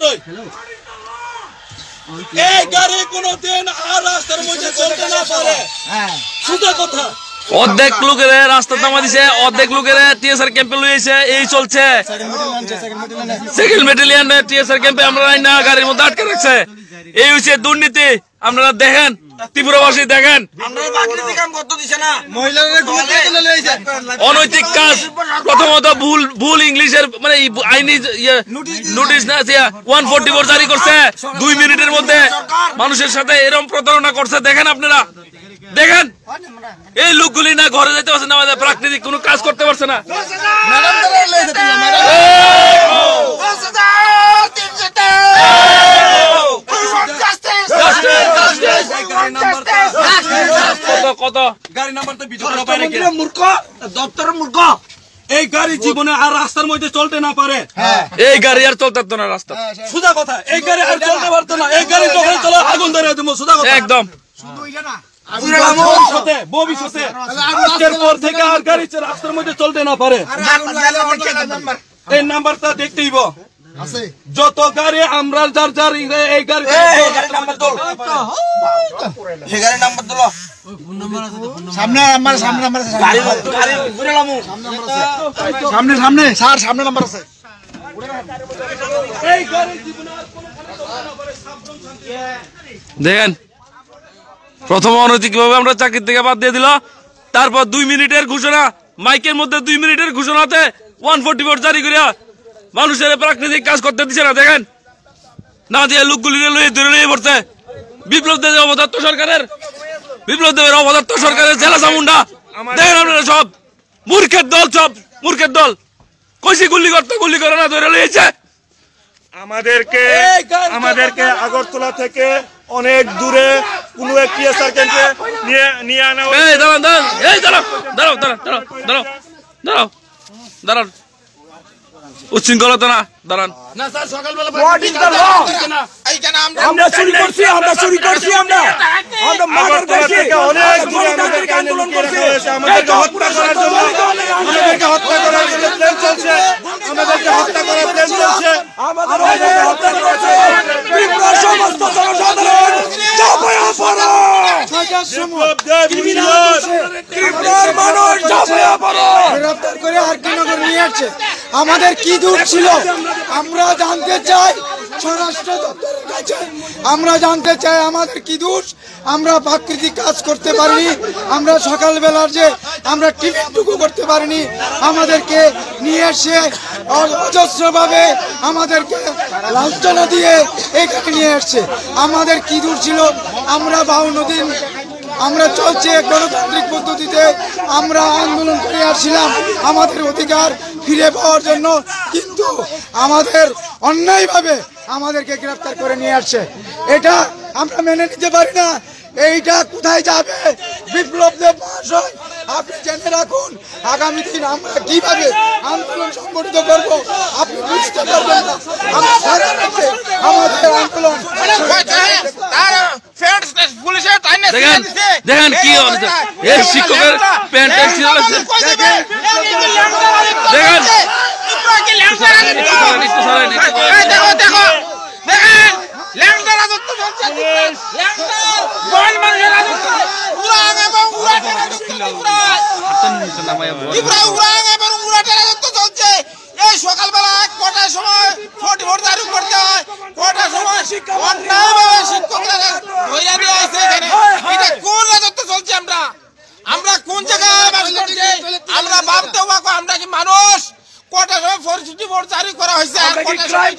অবশ্যই এই গাড়ি কোনোদিন আর রাস্তার মধ্যে চলতে না পারে। সোজা কথা। অর্ধেক লোকের রাস্তা নামা দিছে, অর্ধেক লোকের টিএসআর ক্যাম্পে লইছে, এই চলছে সেকেন্ড ব্যাটালিয়ন টিএসআর ক্যাম্পে আমরা না গাড়ির মধ্যে আটকে রাখছে। এই হচ্ছে দুর্নীতি। আপনারা দেখেন, ত্রিপুরাবাসী দেখেন, অনৈতিক কাজ। প্রথমত ভুল ইংলিশের মানে আইনি নোটিশ না 144 জারি করছে 2 মিনিটের মধ্যে, মানুষের সাথে এরকম প্রতারণা করছে। দেখেন আপনারা, দেখেন এই লোকগুলি না ঘরে যেতে পারছে না, আমাদের প্রাকৃতিক কোনো কাজ করতে পারছে না। কত গাড়ি নাম্বার তো মূর্খ দপ্তরের মূর্খ। এই গাড়ি জীবনে আর রাস্তার মধ্যে চলতে না পারে। এই গাড়ি আর চলতে পারতো না রাস্তা। সোজা কথা, এই গাড়ি আর চলতে পারতো না। এই গাড়ি যখন চলে আগুন ধরে দেবো। সোজা কথা একদম। ভবিষ্যতে আজকের পর থেকে আর গাড়ি রাস্তার মধ্যে চলতে না পারে। এই নাম্বারটা দেখতেই যত গাড়ি আমরা যার যার এই গাড়ি সামনে সামনে স্যার সামনে নাম্বার আছে। দেখেন, প্রথম অনৈতিকভাবে আমরা চাকরি থেকে বাদ দিয়ে দিল, তারপর 2 মিনিটের ঘোষণা, মাইকের মধ্যে 2 মিনিটের ঘোষণাতে 144 জারি করিয়া মানুষের প্রাকৃতিক কাজ করতে দিচ্ছে না। দেখেন না দিয়ে লোকগুলি ধরে নিয়ে পড়ছে। বিপ্লব দেবের অবদার্থ সরকারের জেলা চামুন্ডা। দেখেন আপনারা সব মূর্খের দল, সব মূর্খের দল। কইছি গুলি করে না, ধরে লিয়েছে। আমাদেরকে আগরতলা থেকে অনেক দূরে কোন এক টিএসআর ক্যাম্পে নিয়ে আনা। এই দাঁড়ান উচ্ছৃঙ্খলতা না, দাঁড়ান। আমরা চুরি করছি, আমরা চুরি করছি, আমরা অনেক দূরে আমাদেরকে আন্দোলন করছে, আমাদেরকে হত্যা করার জন্য, আমাদেরকে হত্যা করার প্ল্যান চলছে, আমাদেরকে হত্যা করার প্ল্যান চলছে, আমাদেরকে হত্যা করেছে। সমস্ত জনসাধারণ ঝাঁপিয়ে পড়ো, ত্রিপুরার মানুষ ঝাঁপিয়ে পড়ো। গ্রেফতার করে আরকিনগর নিয়ে আসছে। আমাদের কি দূর ছিল আমরা জানতে চাই স্বরাষ্ট্র দপ্তরের কাছে। আমরা জানতে চাই আমাদের কি দোষ। আমরা প্রাকৃতিক কাজ করতে পারিনি, আমরা সকালবেলার যে আমরা টিফিনটুকু করতে পারিনি, আমাদেরকে নিয়ে এসে অজস্রভাবে আমাদেরকে লাঞ্ছনা দিয়ে এখানে নিয়ে আসছে। আমাদের কি দূর ছিল? আমরা 52 দিন আমরা চলছে গণতান্ত্রিক পদ্ধতিতে আমরা আন্দোলন করে আসছিলাম আমাদের অধিকার ফিরে পাওয়ার জন্য, কিন্তু আমাদের অন্যায়ভাবে আমাদেরকে গ্রেফতার করে নিয়ে আসছে। এটা আমরা মেনে নিতে পারি না। এইটা কোথায় যাবে? বিপ্লব দেব মহাশয়, আপনি জেনে রাখুন আগামী দিন আমরা কিভাবে আন্দোলন সংগঠিত করব আপনি বুঝতে পারবেন না। আমাদের আন্দোলন দেখেন কি এই শিক্ষকের প্যান্ট দেখেন সকালবেলা কটার সময় ভোট জারি করতে হয়, কটার সময় শিক্ষকরা এটা কোন রাজত্ব চলছে? আমরা কোন জায়গায় আমরা ভাবতে পারবো আমরা কি মানুষ? কটার সময় ফরিস্টি ভোট জারি করা হয়েছে, আর কটার সময়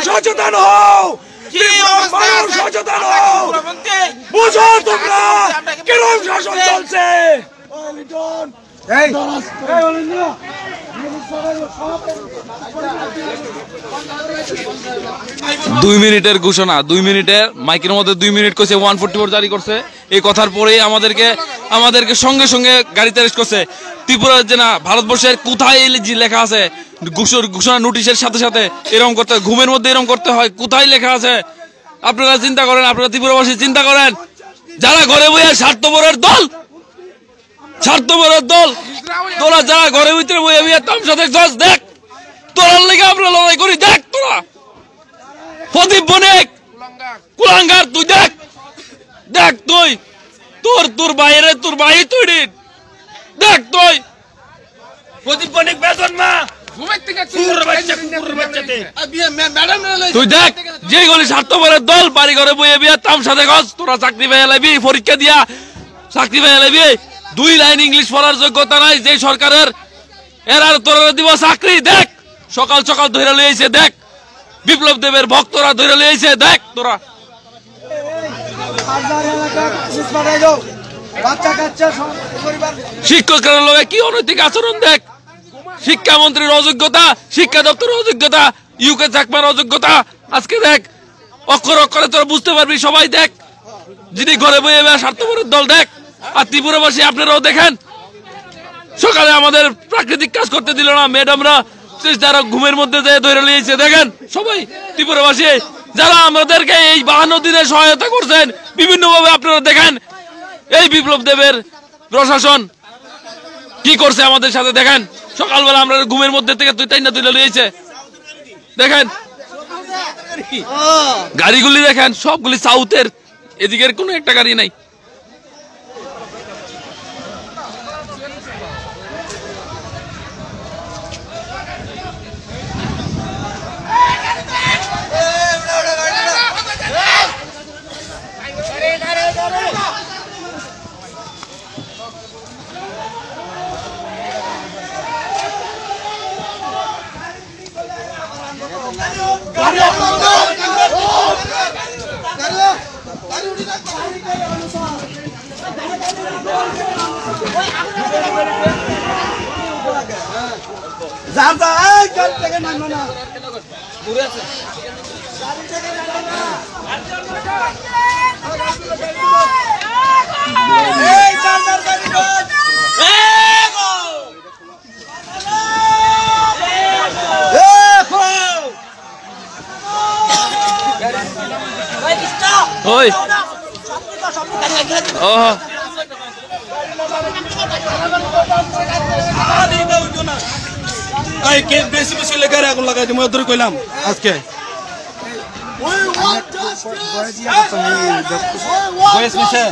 সচেতন হও, সচেতন হও, বুঝো তোমরা কিরকম শাসন চলছে। 2 মিনিটের ঘোষণা, 2 মিনিটের মাইকের মধ্যে 2 মিনিট কইছে 144 জারি করছে। এই কথার পরেই আমাদেরকে সঙ্গে সঙ্গে গাড়িতে অ্যারেস্ট করছে। ত্রিপুরার যে না ভারতবর্ষের কোথায় লেখা আছে ঘোষণা নোটিশের সাথে সাথে এরকম করতে, ঘুমের মধ্যে এরকম করতে হয়? কোথায় লেখা আছে? আপনারা চিন্তা করেন, আপনারা ত্রিপুরাবাসী চিন্তা করেন। যারা ঘরে বইয়া স্বার্থপরের দল তোরা যা ঘরের ভিতরে বইয়া বিয়া তামসা দেখছস দেখ, তোরার লেগে আমরা লড়াই করি দেখ, তোরা প্রদীপ বণিক কুলাঙ্গার তুই দেখ, দেখ তুই তোর বাইরে তোর ভাই তুই দেখ, তুই প্রদীপ বণিক বেতন মা তুই দেখ যেগুলি স্বার্থপরের দল বাড়ি ঘরে বইয়ে বিয়া তামসা দেখস, তোরা চাকরি পেয়ে লাইবি, পরীক্ষা দিয়া চাকরি পেয়ে লাইবি, 2 লাইন ইংলিশ পড়ার যোগ্যতা নাই যে সরকারের, এরা তোরা দিব চাকরি দেখ, সকাল সকাল ধরে লইছে দেখ, বিপ্লব দেবের ভক্তরা ধরে লইছে দেখ, তোরা শিক্ষকের লগে কি অনৈতিক আচরণ দেখ, শিক্ষামন্ত্রীর অযোগ্যতা, শিক্ষা দপ্তরের অযোগ্যতা, ইউকে চাকমার অযোগ্যতা, আজকে দেখ অক্ষর অক্ষরে তোরা বুঝতে পারবি সবাই দেখ, যিনি ঘরে বইয়ে স্বার্থপরের দল দেখ। আর ত্রিপুরাবাসী আপনারাও দেখেন, সকালে আমাদের প্রাকৃতিক কাজ করতে দিল না, ম্যাডামরা যারা ঘুমের মধ্যে যে ধরে নিয়েছে দেখেন সবাই ত্রিপুরাবাসী যারা আমাদেরকে এই 52 দিনে সহায়তা করছেন বিভিন্ন ভাবে, আপনারা দেখেন এই বিপ্লব দেবের প্রশাসন কি করছে আমাদের সাথে দেখেন, সকালবেলা আমরা ঘুমের মধ্যে থেকে তুলে লইছে দেখেন, গাড়িগুলি দেখেন সবগুলি সাউথের, এদিকের কোনো একটা গাড়ি নাই। ওই বেশি বেশি লেখার আগুন লাগাই দিব ধরে কইলাম আজকে বয়স মিশে